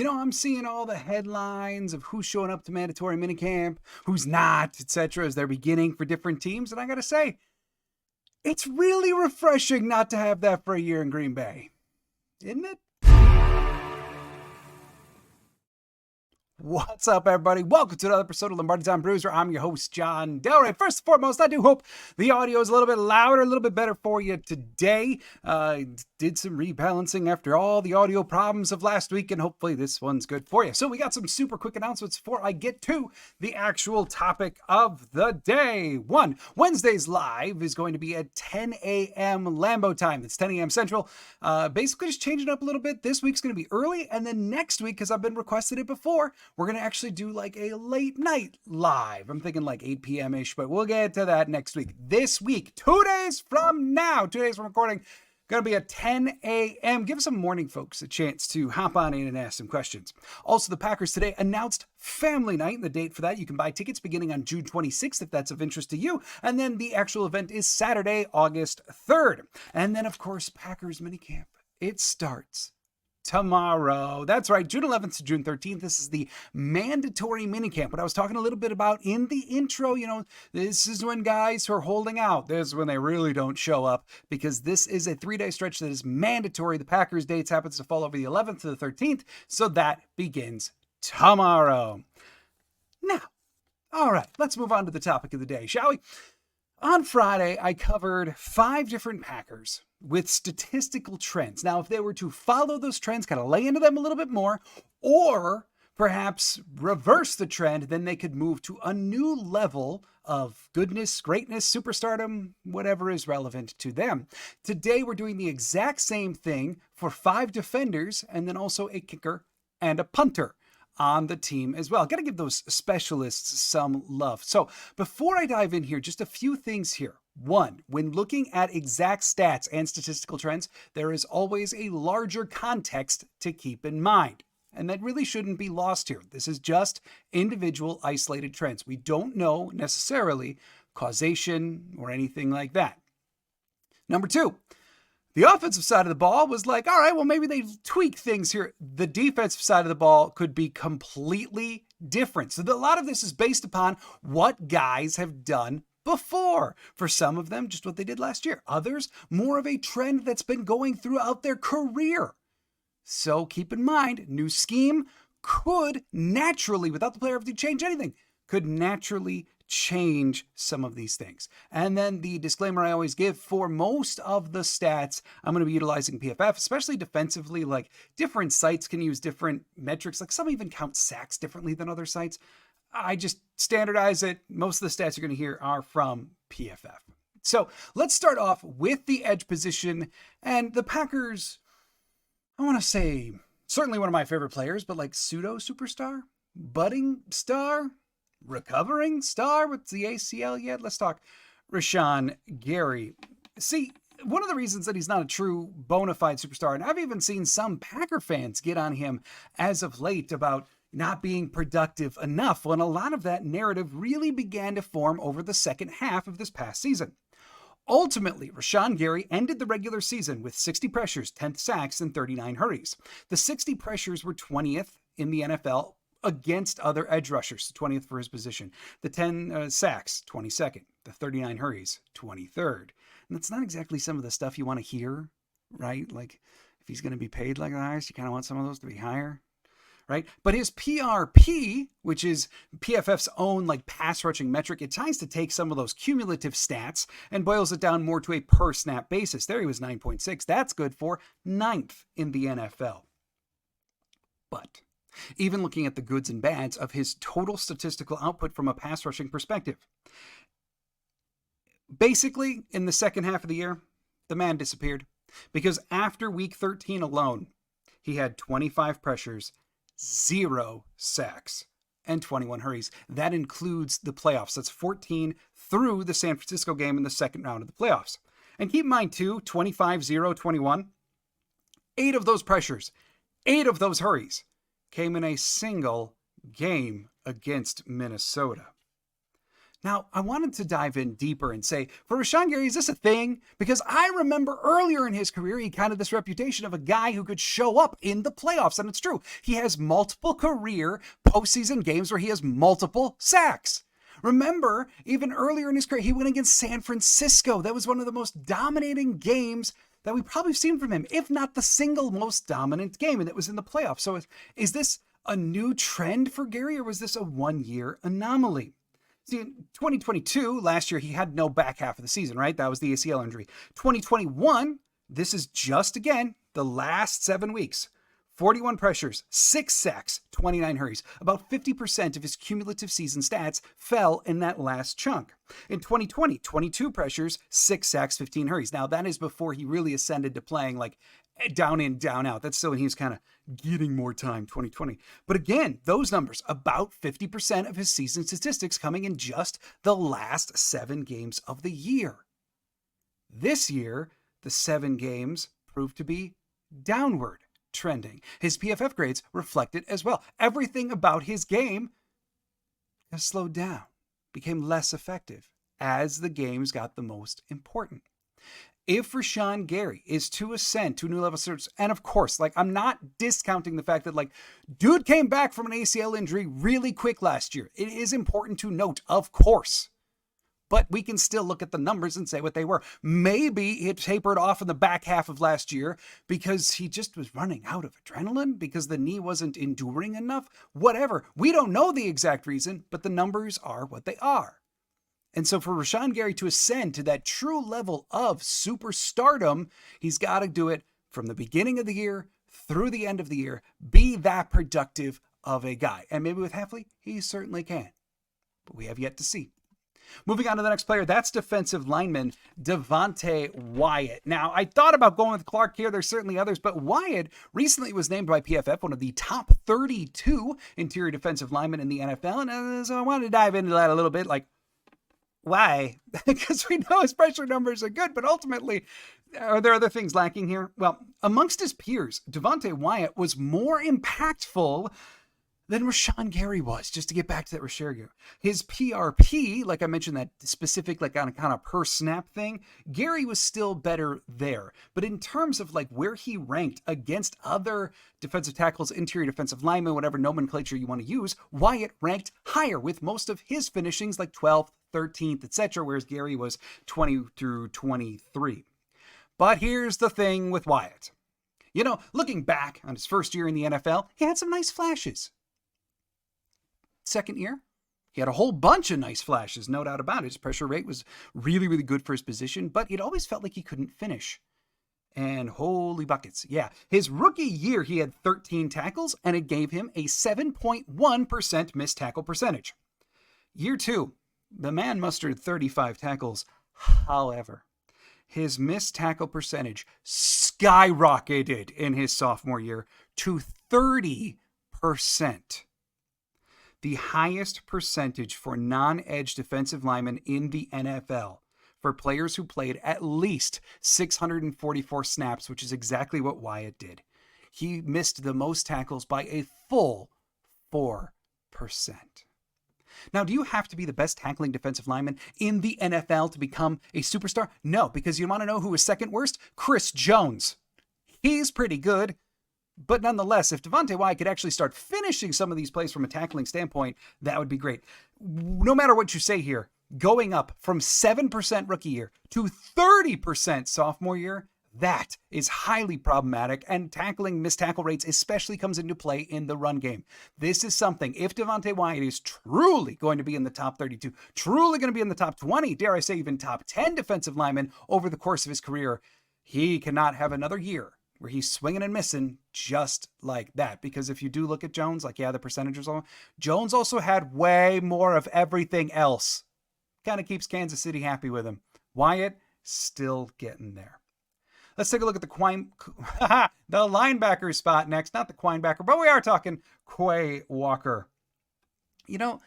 I'm seeing all the headlines of who's showing up to mandatory minicamp, who's not, etc., as they're beginning for different teams. And I got to say, it's really refreshing not to have that for a year in Green Bay, isn't it? What's up, everybody? Welcome to another episode of Lombardi Time Brews, where I'm your host, John Delray. First and foremost, I do hope the audio is a little bit louder, a little bit better for you today. Did some rebalancing after all the audio problems of last week, and hopefully this one's good for you. So we got some super quick announcements before I get to the actual topic of the day. One, Wednesday's live is going to be at 10 a.m. Lambeau time. That's 10 a.m. Central. Basically just changing it up a little bit. This week's going to be early, and then next week, because I've been requested it before, we're going to actually do like a late night live. I'm thinking like 8 p.m.-ish, but we'll get to that next week. This week, 2 days from now, 2 days from recording, going to be at 10 a.m. Give some morning folks a chance to hop on in and ask some questions. Also, the Packers today announced Family Night, and the date for that, you can buy tickets beginning on June 26th if that's of interest to you. And then the actual event is Saturday, August 3rd. And then, of course, Packers minicamp. It starts tomorrow. That's right, June 11th to June 13th. This is the mandatory minicamp. What I was talking a little bit about in the intro, this is when guys who are holding out, this is when they really don't show up, because this is a 3-day stretch that is mandatory. The Packers dates happens to fall over the 11th to the 13th, so that begins tomorrow. Now, all right, let's move on to the topic of the day, shall we? On Friday, I covered 5 different Packers with statistical trends. Now, if they were to follow those trends, kind of lay into them a little bit more, or perhaps reverse the trend, then they could move to a new level of goodness, greatness, superstardom, whatever is relevant to them. Today, we're doing the exact same thing for 5 defenders and then also a kicker and a punter on the team as well. Got to give those specialists some love. So before I dive in here, just a few things here. One, when looking at exact stats and statistical trends, there is always a larger context to keep in mind. And that really shouldn't be lost here. This is just individual isolated trends. We don't know necessarily causation or anything like that. Number 2, the offensive side of the ball was like, all right, well, maybe they tweak things here. The defensive side of the ball could be completely different. So a lot of this is based upon what guys have done before. For some of them, just what they did last year. Others, more of a trend that's been going throughout their career. So keep in mind, new scheme could naturally, without the player having to change anything, could naturally change some of these things. And then the disclaimer I always give, for most of the stats, I'm going to be utilizing PFF, especially defensively. Like, different sites can use different metrics. Like, some even count sacks differently than other sites. I just standardize it. Most of the stats you're going to hear are from PFF. So let's start off with the edge position. And the Packers, I want to say, certainly one of my favorite players, but like pseudo superstar, budding star, recovering star with the ACL yet. Let's talk Rashawn Gary. See, one of the reasons that he's not a true bona fide superstar, and I've even seen some Packer fans get on him as of late about not being productive enough, when a lot of that narrative really began to form over the second half of this past season. Ultimately, Rashawn Gary ended the regular season with 60 pressures, 10 sacks, and 39 hurries. The 60 pressures were 20th in the NFL against other edge rushers, 20th for his position. The 10 sacks, 22nd. The 39 hurries, 23rd. And that's not exactly some of the stuff you want to hear, right? Like, if he's going to be paid like the highest, you kind of want some of those to be higher, right? But his PRP, which is PFF's own like pass rushing metric, it tries to take some of those cumulative stats and boils it down more to a per snap basis. There he was 9.6. That's good for 9th in the NFL. But even looking at the goods and bads of his total statistical output from a pass rushing perspective, basically in the second half of the year, the man disappeared, because after week 13 alone, he had 25 pressures, 0 sacks, and 21 hurries. That includes the playoffs. That's 14 through the San Francisco game in the second round of the playoffs. And keep in mind too, 25, 0, 21, 8 of those pressures, 8 of those hurries came in a single game against Minnesota. Now, I wanted to dive in deeper and say, for Rashawn Gary, is this a thing? Because I remember earlier in his career, he kind of this reputation of a guy who could show up in the playoffs, and it's true. He has multiple career postseason games where he has multiple sacks. Remember, even earlier in his career, he went against San Francisco. That was one of the most dominating games that we've probably seen from him, if not the single most dominant game, and it was in the playoffs. So is this a new trend for Gary, or was this a one-year anomaly? See, in 2022, last year, he had no back half of the season, right? That was the ACL injury. 2021, this is just, again, the last 7 weeks. 41 pressures, 6 sacks, 29 hurries. About 50% of his cumulative season stats fell in that last chunk. In 2020, 22 pressures, 6 sacks, 15 hurries. Now, that is before he really ascended to playing like down in, down out. That's still when he was kind of getting more time, 2020. But again, those numbers, about 50% of his season statistics coming in just the last 7 games of the year. This year, the 7 games proved to be downward trending. His PFF grades reflect it as well. Everything about his game has slowed down, became less effective as the games got the most important. If Rashawn Gary is to ascend to a new level, and of course, like, I'm not discounting the fact that, like, dude came back from an ACL injury really quick last year. It is important to note, of course. But we can still look at the numbers and say what they were. Maybe it tapered off in the back half of last year because he just was running out of adrenaline, because the knee wasn't enduring enough. Whatever. We don't know the exact reason, but the numbers are what they are. And so for Rashawn Gary to ascend to that true level of superstardom, he's got to do it from the beginning of the year through the end of the year, be that productive of a guy. And maybe with Heffley, he certainly can. But we have yet to see. Moving on to the next player, that's defensive lineman Devonte Wyatt. Now, I thought about going with Clark here. There's certainly others, but Wyatt recently was named by PFF one of the top 32 interior defensive linemen in the NFL. And so I wanted to dive into that a little bit. Like, why? Because we know his pressure numbers are good, but ultimately, are there other things lacking here? Well, amongst his peers, Devonte Wyatt was more impactful than Rashawn Gary was, just to get back to that Rashawn Gary. His PRP, like I mentioned, that specific, like, on a kind of per snap thing, Gary was still better there. But in terms of, like, where he ranked against other defensive tackles, interior defensive linemen, whatever nomenclature you want to use, Wyatt ranked higher with most of his finishings like 12th, 13th, etc., whereas Gary was 20 through 23. But here's the thing with Wyatt. You know, looking back on his first year in the NFL, he had some nice flashes. Second year, he had a whole bunch of nice flashes, no doubt about it. His pressure rate was really, really good for his position, but it always felt like he couldn't finish. And holy buckets, yeah. His rookie year, he had 13 tackles, and it gave him a 7.1% missed tackle percentage. Year 2, the man mustered 35 tackles. However, his missed tackle percentage skyrocketed in his sophomore year to 30%. The highest percentage for non-edge defensive linemen in the NFL for players who played at least 644 snaps, which is exactly what Wyatt did. He missed the most tackles by a full 4%. Now, do you have to be the best tackling defensive lineman in the NFL to become a superstar? No, because you want to know who was second worst? Chris Jones. He's pretty good. But nonetheless, if Devonte Wyatt could actually start finishing some of these plays from a tackling standpoint, that would be great. No matter what you say here, going up from 7% rookie year to 30% sophomore year, that is highly problematic, and tackling missed tackle rates especially comes into play in the run game. This is something, if Devonte Wyatt is truly going to be in the top 32, truly going to be in the top 20, dare I say even top 10 defensive linemen over the course of his career, he cannot have another year where he's swinging and missing just like that. Because if you do look at Jones, like, yeah, the percentages, Jones also had way more of everything else. Kind of keeps Kansas City happy with him. Wyatt, still getting there. Let's take a look at the linebacker spot next. Not the Quinebacker, but we are talking Quay Walker. You know,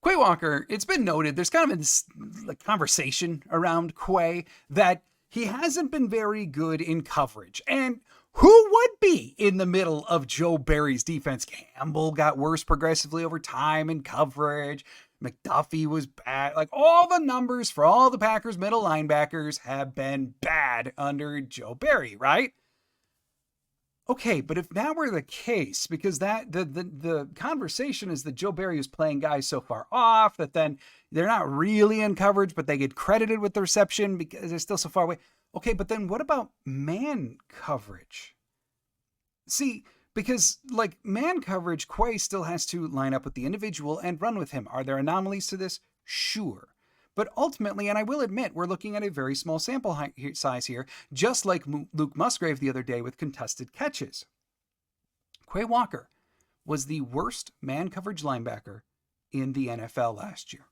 Quay Walker, it's been noted, there's kind of this like conversation around Quay that he hasn't been very good in coverage. And who would be in the middle of Joe Barry's defense? Campbell got worse progressively over time in coverage. McDuffie was bad. Like all the numbers for all the Packers middle linebackers have been bad under Joe Barry, right? Okay, but if that were the case, because that the conversation is that Joe Barry is playing guys so far off that then they're not really in coverage, but they get credited with the reception because they're still so far away. Okay, but then what about man coverage? See, because like man coverage, Quay still has to line up with the individual and run with him. Are there anomalies to this? Sure. But ultimately, and I will admit, we're looking at a very small sample size here, just like Luke Musgrave the other day with contested catches. Quay Walker was the worst man coverage linebacker in the NFL last year.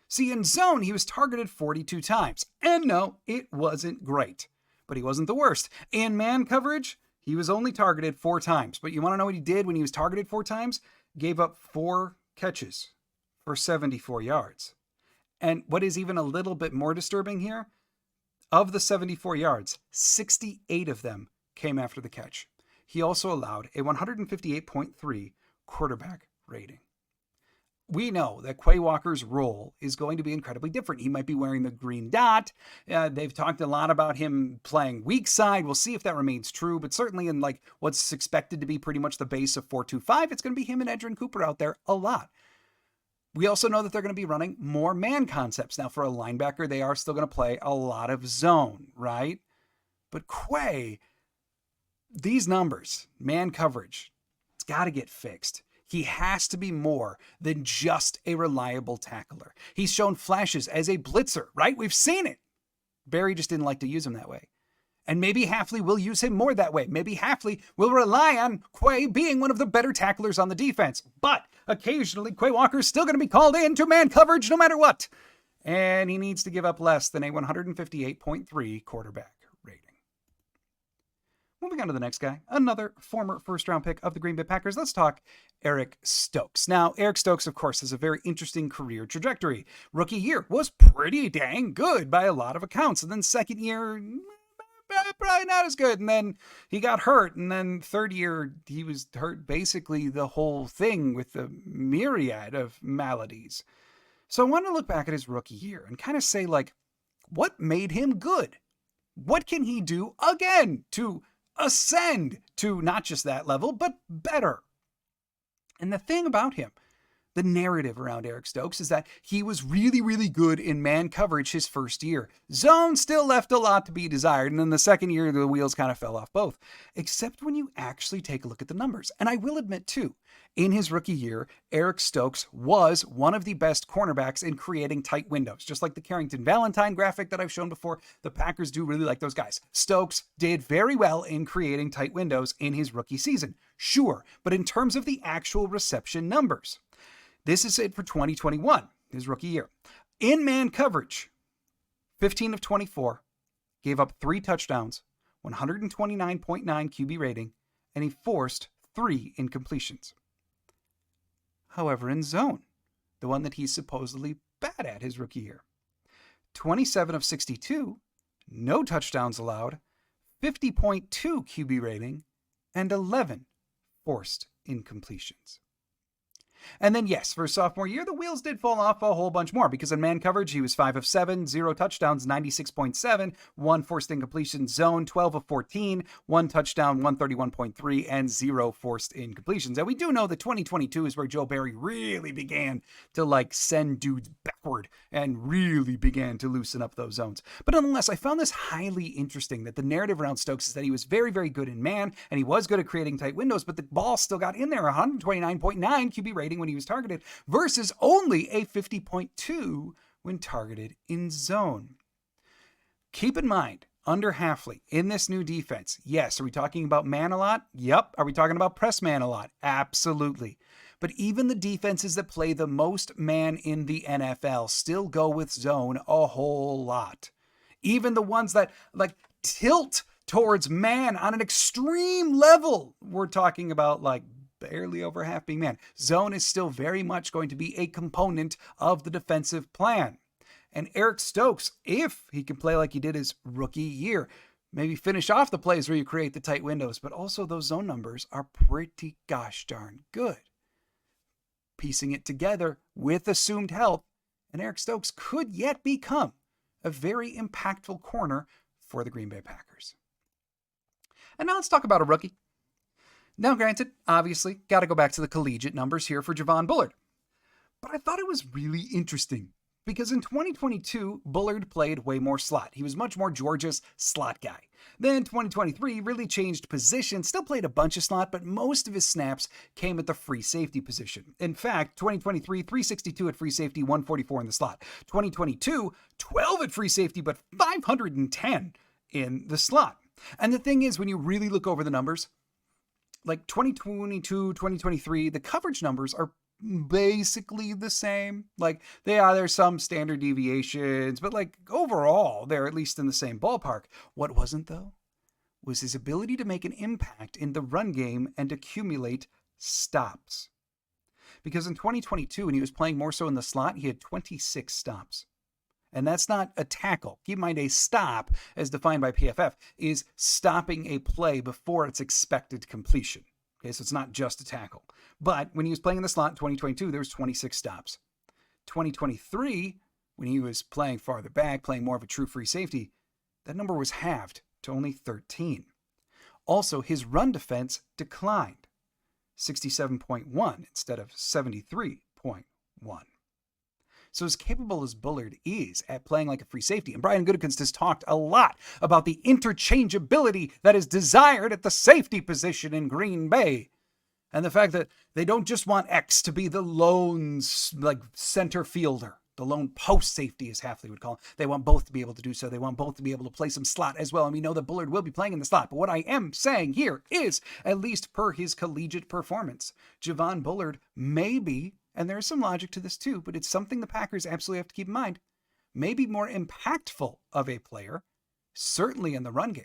See, in zone, he was targeted 42 times. And no, it wasn't great. But he wasn't the worst. In man coverage, he was only targeted 4 times. But you want to know what he did when he was targeted 4 times? Gave up 4 catches for 74 yards. And what is even a little bit more disturbing here, of the 74 yards, 68 of them came after the catch. He also allowed a 158.3 quarterback rating. We know that Quay Walker's role is going to be incredibly different. He might be wearing the green dot. They've talked a lot about him playing weak side. We'll see if that remains true, but certainly in like what's expected to be pretty much the base of 4-2-5, it's going to be him and Edgerrin Cooper out there a lot. We also know that they're going to be running more man concepts. Now, for a linebacker, they are still going to play a lot of zone, right? But Quay, these numbers, man coverage, it's got to get fixed. He has to be more than just a reliable tackler. He's shown flashes as a blitzer, right? We've seen it. Barry just didn't like to use him that way. And maybe Hafley will use him more that way. Maybe Hafley will rely on Quay being one of the better tacklers on the defense. But occasionally, Quay Walker is still going to be called into man coverage no matter what. And he needs to give up less than a 158.3 quarterback rating. Moving on to the next guy, another former first-round pick of the Green Bay Packers. Let's talk Eric Stokes. Now, Eric Stokes, of course, has a very interesting career trajectory. Rookie year was pretty dang good by a lot of accounts. And then second year, probably not as good. And then he got hurt. And then third year, he was hurt basically the whole thing with the myriad of maladies. So I want to look back at his rookie year and kind of say, like, what made him good? What can he do again to ascend to not just that level, but better? And the thing about him, the narrative around Eric Stokes is that he was really, really good in man coverage his first year. Zone still left a lot to be desired, and then the second year, the wheels kind of fell off both. Except when you actually take a look at the numbers. And I will admit, too, in his rookie year, Eric Stokes was one of the best cornerbacks in creating tight windows. Just like the Carrington Valentine graphic that I've shown before, the Packers do really like those guys. Stokes did very well in creating tight windows in his rookie season. Sure, but in terms of the actual reception numbers, this is it for 2021, his rookie year. In man coverage, 15 of 24, gave up 3 touchdowns, 129.9 QB rating, and he forced 3 incompletions. However, in zone, the one that he's supposedly bad at his rookie year, 27 of 62, no touchdowns allowed, 50.2 QB rating, and 11 forced incompletions. And then, yes, for his sophomore year, the wheels did fall off a whole bunch more because in man coverage, he was 5 of 7, 0 touchdowns, 96.7, 1 forced incompletion, zone 12 of 14, 1 touchdown, 131.3, and 0 forced incompletions. And we do know that 2022 is where Joe Barry really began to like send dudes backward and really began to loosen up those zones. But nonetheless, I found this highly interesting that the narrative around Stokes is that he was very, very good in man and he was good at creating tight windows, but the ball still got in there, 129.9 QB rating when he was targeted versus only a 50.2 when targeted in zone. Keep in mind, under Hafley, in this new defense, yes, are we talking about man a lot? Yep. Are we talking about press man a lot? Absolutely. But even the defenses that play the most man in the NFL still go with zone a whole lot. Even the ones that like tilt towards man on an extreme level, we're talking about like barely over half being man. Zone is still very much going to be a component of the defensive plan. And Eric Stokes, if he can play like he did his rookie year, maybe finish off the plays where you create the tight windows, but also those zone numbers are pretty gosh darn good. piecing it together with assumed health, and Eric Stokes could yet become a very impactful corner for the Green Bay Packers. And now let's talk about a rookie. Now, granted, obviously, got to go back to the collegiate numbers here for Javon Bullard. But I thought it was really interesting because in 2022, Bullard played way more slot. He was much more Georgia's slot guy. Then 2023 really changed position, still played a bunch of slot, but most of his snaps came at the free safety position. In fact, 2023, 362 at free safety, 144 in the slot. 2022, 12 at free safety, but 510 in the slot. And the thing is, when you really look over the numbers, like 2022, 2023, the coverage numbers are basically the same. Like, there's some standard deviations, but like overall, they're at least in the same ballpark. What wasn't, though, was his ability to make an impact in the run game and accumulate stops. Because in 2022, when he was playing more so in the slot, he had 26 stops. And that's not a tackle. Keep in mind, a stop, as defined by PFF, is stopping a play before its expected completion. Okay, so it's not just a tackle. But when he was playing in the slot in 2022, there was 26 stops. 2023, when he was playing farther back, playing more of a true free safety, that number was halved to only 13. Also, his run defense declined, 67.1 instead of 73.1. So as capable as Bullard is at playing like a free safety, and Brian Gutekunst has talked a lot about the interchangeability that is desired at the safety position in Green Bay, and the fact that they don't just want X to be the lone center fielder, the lone post safety, as Hafley would call it. They want both to be able to do so. They want both to be able to play some slot as well. And we know that Bullard will be playing in the slot. But what I am saying here is, at least per his collegiate performance, Javon Bullard may be, and there's some logic to this too, but it's something the Packers absolutely have to keep in mind, maybe more impactful of a player, certainly in the run game,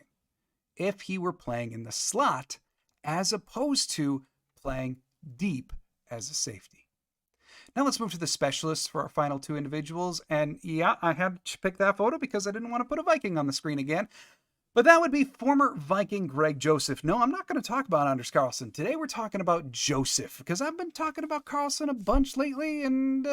if he were playing in the slot as opposed to playing deep as a safety. Now let's move to the specialists for our final two individuals. And yeah, I had to pick that photo because I didn't want to put a Viking on the screen again. But that would be former Viking Greg Joseph. No, I'm not going to talk about Anders Carlson. Today we're talking about Joseph, because I've been talking about Carlson a bunch lately, and,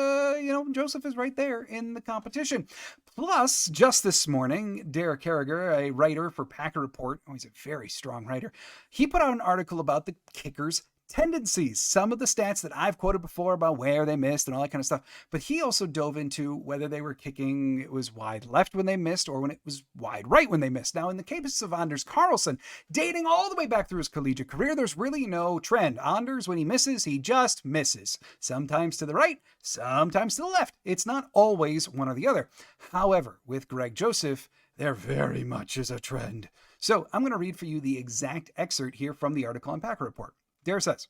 Joseph is right there in the competition. Plus, just this morning, Derek Carragher, a writer for Packer Report, he's a very strong writer, he put out an article about the kickers' tendencies, some of the stats that I've quoted before about where they missed and all that kind of stuff. But he also dove into whether they were kicking, it was wide left when they missed or when it was wide right when they missed. Now, in the case of Anders Carlson, dating all the way back through his collegiate career, there's really no trend. Anders, when he misses, he just misses. Sometimes to the right, sometimes to the left. It's not always one or the other. However, with Greg Joseph, there very much is a trend. So I'm going to read for you the exact excerpt here from the article on Packer Report. Dare says,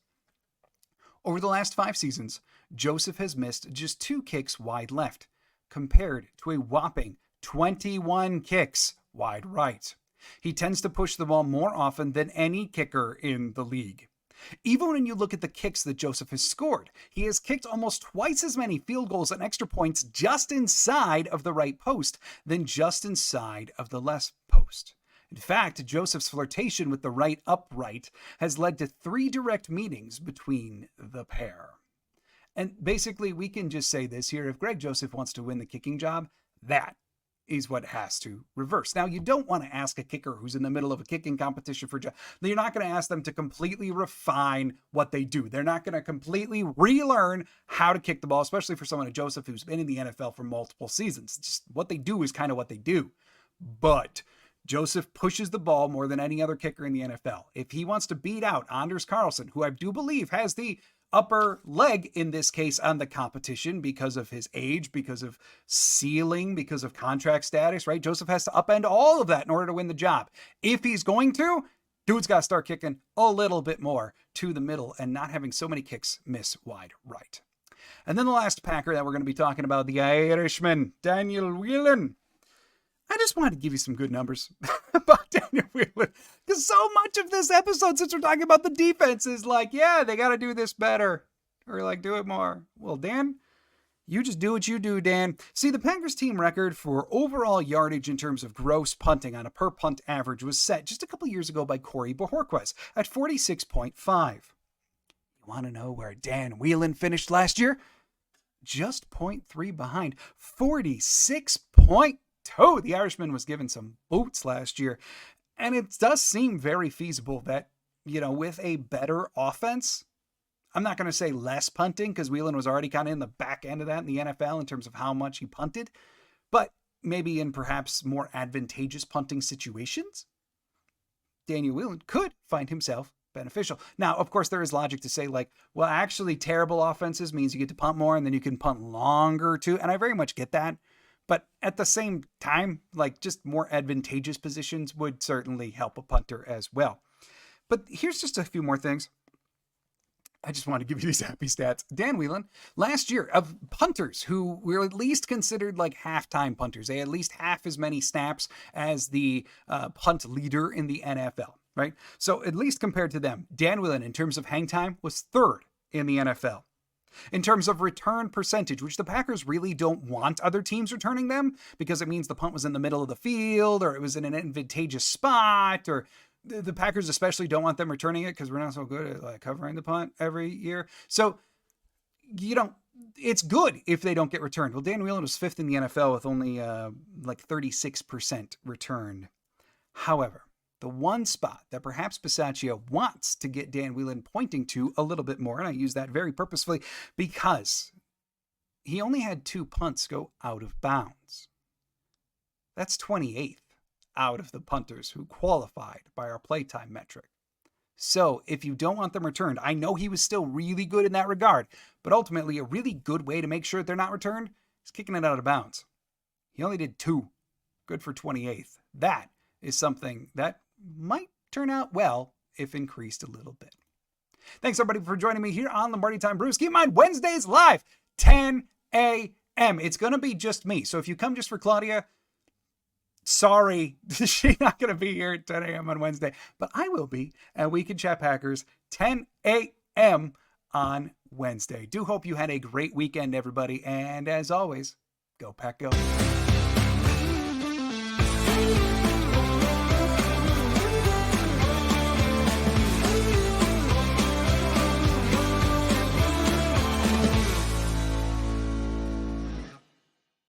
over the last 5 seasons, Joseph has missed just 2 kicks wide left, compared to a whopping 21 kicks wide right. He tends to push the ball more often than any kicker in the league. Even when you look at the kicks that Joseph has scored, he has kicked almost twice as many field goals and extra points just inside of the right post than just inside of the left post. In fact, Joseph's flirtation with the right upright has led to 3 direct meetings between the pair. And basically, we can just say this here. If Greg Joseph wants to win the kicking job, that is what has to reverse. Now, you don't want to ask a kicker who's in the middle of a kicking competition for job. You're not going to ask them to completely refine what they do. They're not going to completely relearn how to kick the ball, especially for someone like Joseph who's been in the NFL for multiple seasons. Just what they do is kind of what they do. But Joseph pushes the ball more than any other kicker in the NFL. If he wants to beat out Anders Carlson, who I do believe has the upper leg in this case on the competition because of his age, because of ceiling, because of contract status, right? Joseph has to upend all of that in order to win the job. If he's going to, dude's got to start kicking a little bit more to the middle and not having so many kicks miss wide right. And then the last Packer that we're going to be talking about, the Irishman, Daniel Whelan. I just wanted to give you some good numbers about Daniel Whelan, because so much of this episode, since we're talking about the defense, is like, yeah, they got to do this better, or like do it more. Well, Dan, you just do what you do, Dan. See, the Packers team record for overall yardage in terms of gross punting on a per punt average was set just a couple years ago by Corey Bojorquez at 46.5. He Want to know where Dan Whelan finished last year? Just 0.3 behind. 46.2. The Irishman was given some boots last year. And it does seem very feasible that, with a better offense, I'm not going to say less punting because Whelan was already kind of in the back end of that in the NFL in terms of how much he punted, but maybe in perhaps more advantageous punting situations, Daniel Whelan could find himself beneficial. Now, of course, there is logic to say actually terrible offenses means you get to punt more and then you can punt longer too. And I very much get that. But at the same time, just more advantageous positions would certainly help a punter as well. But here's just a few more things. I just want to give you these happy stats. Dan Whelan, last year, of punters who were at least considered halftime punters, they had at least half as many snaps as the punt leader in the NFL, right? So at least compared to them, Dan Whelan, in terms of hang time, was third in the NFL. In terms of return percentage, which the Packers really don't want other teams returning them because it means the punt was in the middle of the field or it was in an advantageous spot, or the Packers especially don't want them returning it because we're not so good at covering the punt every year. So it's good if they don't get returned. Well, Dan Whelan was fifth in the NFL with only 36% returned. However, the one spot that perhaps Bisaccia wants to get Dan Whelan pointing to a little bit more, and I use that very purposefully because he only had 2 punts go out of bounds. That's 28th out of the punters who qualified by our playtime metric. So if you don't want them returned, I know he was still really good in that regard, but ultimately a really good way to make sure they're not returned is kicking it out of bounds. He only did 2. Good for 28th. That is something that might turn out well if increased a little bit. Thanks everybody for joining me here on Lombardi Time Brews. Keep in mind, Wednesdays live, 10 a.m. It's going to be just me. So if you come just for Claudia, sorry, she's not going to be here at 10 a.m. on Wednesday, but I will be, and we can chat Packers 10 a.m. on Wednesday. Do hope you had a great weekend, everybody. And as always, go Pack Go.